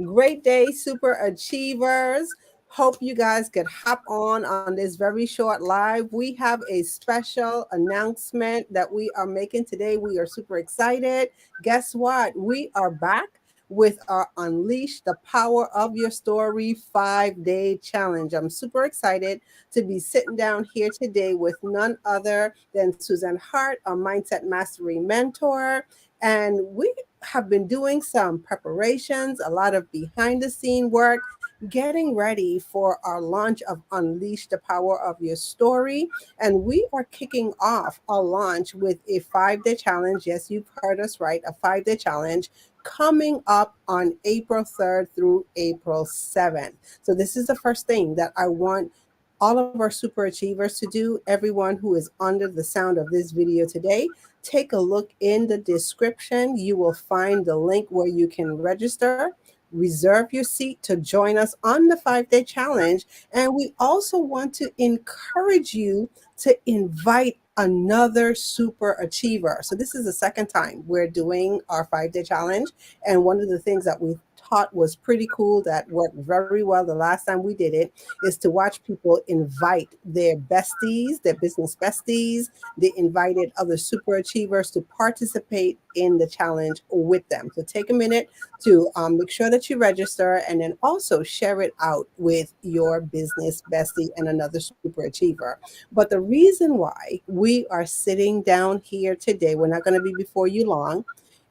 Great day, super achievers. Hope you guys could hop on this very short live. We have a special announcement that we are making today. We are super excited. Guess what? We are back with our Unleash the Power of Your Story 5-day challenge. I'm super excited to be sitting down here today with none other than Suzan Hart, our Mindset Mastery mentor. And we have been doing some preparations, a lot of behind the scene work, getting ready for our launch of Unleash the Power of Your Story. And we are kicking off our launch with a 5-day challenge. Yes, you've heard us right, a 5-day challenge coming up on April 3rd through April 7th. So this is the first thing that I want all of our super achievers to do. Everyone who is under the sound of this video today, take a look in the description. You will find the link where you can register, reserve your seat to join us on the 5-day challenge. And we also want to encourage you to invite another super achiever. So this is the second time we're doing our 5-day challenge. And one of the things that we thought was pretty cool that worked very well the last time we did it is to watch people invite their besties, their business besties. They invited other super achievers to participate in the challenge with them. So take a minute to make sure that you register and then also share it out with your business bestie and another super achiever. But the reason why we are sitting down here today, we're not going to be before you long,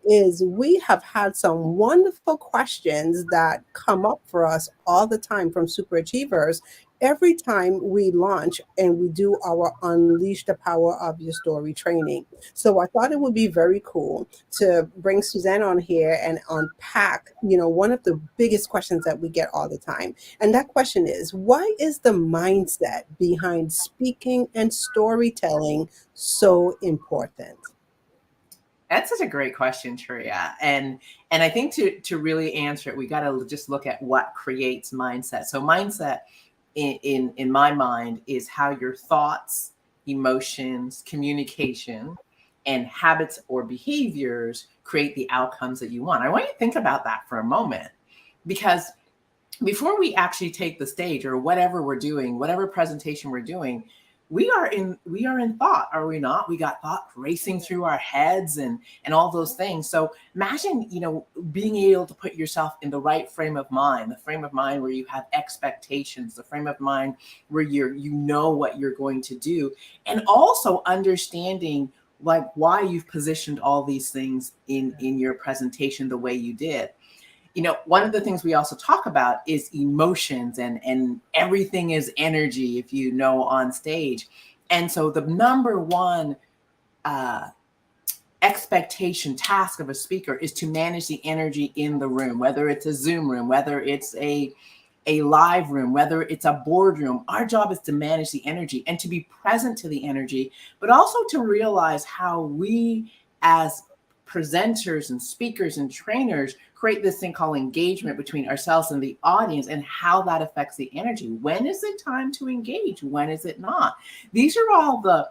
is we have had some wonderful questions that come up for us all the time from super achievers every time we launch and we do our Unleash the Power of Your Story training. So I thought it would be very cool to bring Suzanne on here and unpack, one of the biggest questions that we get all the time. And that question is, why is the mindset behind speaking and storytelling so important? That's such a great question, Turiya. And I think to really answer it, we got to just look at what creates mindset. So mindset in my mind is how your thoughts, emotions, communication, and habits or behaviors create the outcomes that you want. I want you to think about that for a moment, because before we actually take the stage or whatever we're doing, whatever presentation we're doing, we are in thought, are we not? We got thought racing through our heads and all those things. So imagine, being able to put yourself in the right frame of mind, the frame of mind where you have expectations, the frame of mind where you know what you're going to do, and also understanding like why you've positioned all these things in your presentation the way you did. One of the things we also talk about is emotions, and everything is energy, if you know, on stage. And so the number one expectation task of a speaker is to manage the energy in the room, whether it's a Zoom room, whether it's a live room, whether it's a boardroom. Our job is to manage the energy and to be present to the energy, but also to realize how we as presenters and speakers and trainers create this thing called engagement between ourselves and the audience, and how that affects the energy. When is it time to engage? When is it not? These are all the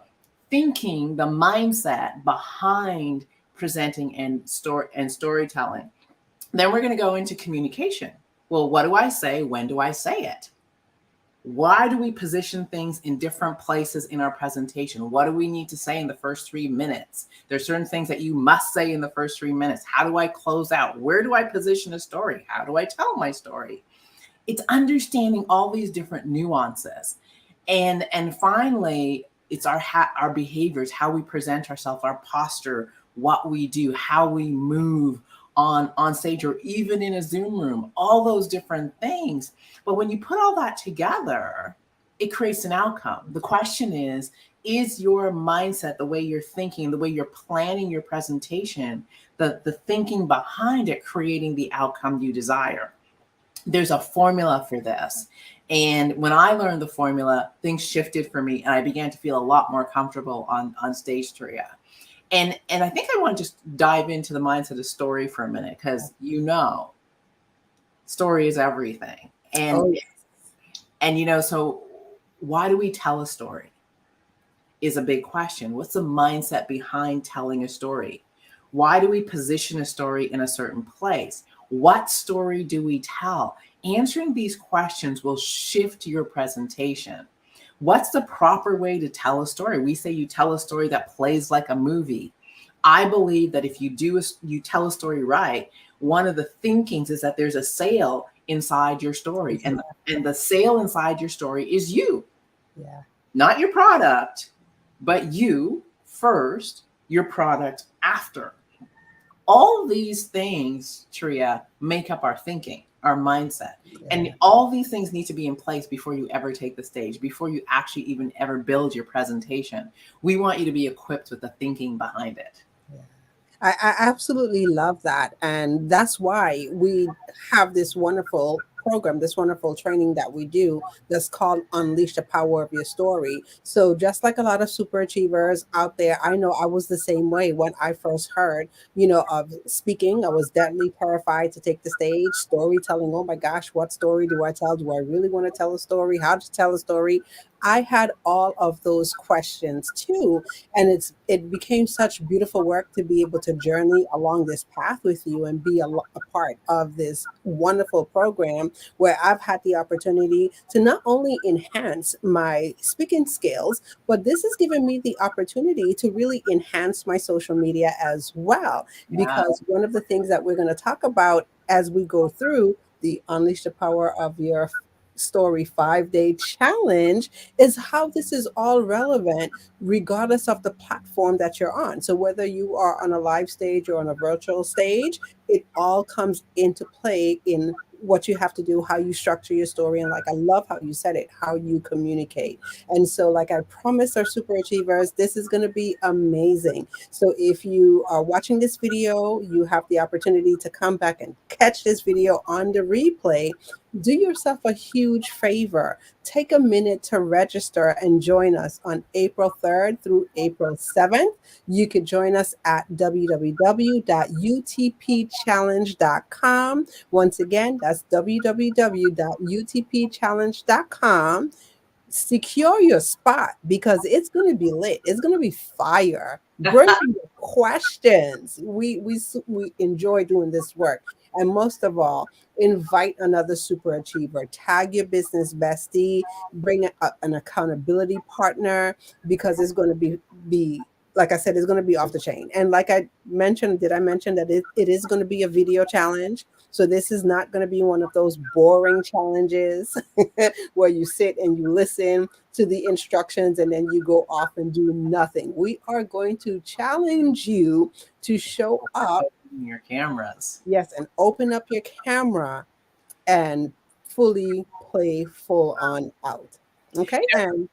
thinking, the mindset behind presenting and storytelling. Then we're going to go into communication. Well, what do I say? When do I say it? Why do we position things in different places in our presentation? What do we need to say in the first 3 minutes? There's certain things that you must say in the first 3 minutes. How do I close out? Where do I position a story? How do I tell my story? It's understanding all these different nuances. And finally, it's our behaviors, how we present ourselves, our posture, what we do, how we move on stage, or even in a Zoom room, all those different things. But when you put all that together, it creates an outcome. The question is your mindset, the way you're thinking, the way you're planning your presentation, the thinking behind it, creating the outcome you desire? There's a formula for this. And when I learned the formula, things shifted for me, and I began to feel a lot more comfortable on stage, Turiya. And I think I want to just dive into the mindset of story for a minute, because story is everything. And so why do we tell a story is a big question. What's the mindset behind telling a story? Why do we position a story in a certain place? What story do we tell? Answering these questions will shift your presentation. What's the proper way to tell a story? We say you tell a story that plays like a movie. I believe that if you tell a story right, one of the thinkings is that there's a sale inside your story, and the sale inside your story is you. Yeah. Not your product, but you first, your product after. All these things, Turiya, make up our thinking, our mindset. Yeah. And all these things need to be in place before you ever take the stage, before you actually even ever build your presentation. We want you to be equipped with the thinking behind it. Yeah. I absolutely love that. And that's why we have this wonderful program, this wonderful training that we do that's called Unleash the Power of Your Story. So, just like a lot of super achievers out there, I know I was the same way when I first heard, of speaking. I was deadly terrified to take the stage, storytelling. Oh my gosh, what story do I tell? Do I really want to tell a story? How to tell a story? I had all of those questions too, and it became such beautiful work to be able to journey along this path with you and be a part of this wonderful program where I've had the opportunity to not only enhance my speaking skills, but this has given me the opportunity to really enhance my social media as well. Yeah. Because one of the things that we're going to talk about as we go through the Unleash the Power of Your Story 5-day challenge is how this is all relevant regardless of the platform that you're on. So whether you are on a live stage or on a virtual stage, it all comes into play in what you have to do, how you structure your story, and like I love how you said it, how you communicate. And so, like I promised our super achievers, this is going to be amazing. So if you are watching this video, you have the opportunity to come back and catch this video on the replay. Do yourself a huge favor. Take a minute to register and join us on April 3rd through April 7th. You could join us at www.utpchallenge.com. Once again, that's www.utpchallenge.com. Secure your spot because it's going to be lit. It's going to be fire. Bring your questions. We enjoy doing this work. And most of all, invite another super achiever. Tag your business bestie. Bring an accountability partner because it's going to be like I said, it's going to be off the chain. And like I mentioned, did I mention that it is going to be a video challenge? So this is not going to be one of those boring challenges where you sit and you listen to the instructions and then you go off and do nothing. We are going to challenge you to show up. Your cameras. Yes, and open up your camera and fully play full on out. Okay. And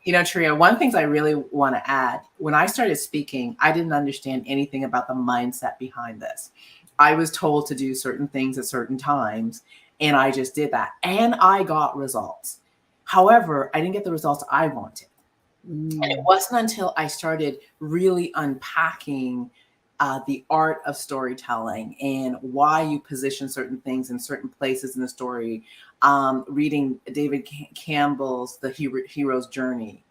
Turiya, one thing I really want to add, when I started speaking, I didn't understand anything about the mindset behind this. I was told to do certain things at certain times, and I just did that. And I got results. However, I didn't get the results I wanted. And it wasn't until I started really unpacking the art of storytelling and why you position certain things in certain places in the story, reading David Campbell's The Hero's Journey,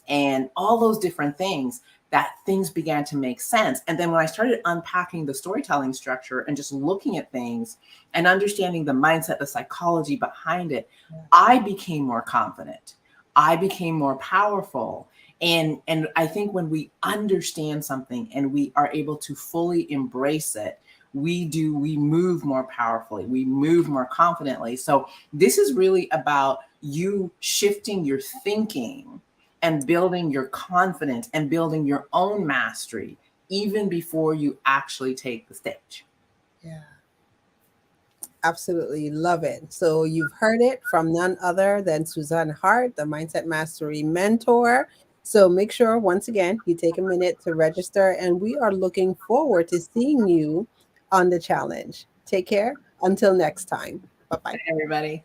and all those different things, that things began to make sense. And then when I started unpacking the storytelling structure and just looking at things and understanding the mindset, the psychology behind it, I became more confident. I became more powerful. And I think when we understand something and we are able to fully embrace it, we move more powerfully, we move more confidently. So this is really about you shifting your thinking and building your confidence and building your own mastery even before you actually take the stage. Yeah. Absolutely love it. So you've heard it from none other than Suzan Hart, the Mindset Mastery Mentor. So make sure, once again, you take a minute to register, and we are looking forward to seeing you on the challenge. Take care. Until next time. Bye-bye. Bye, everybody.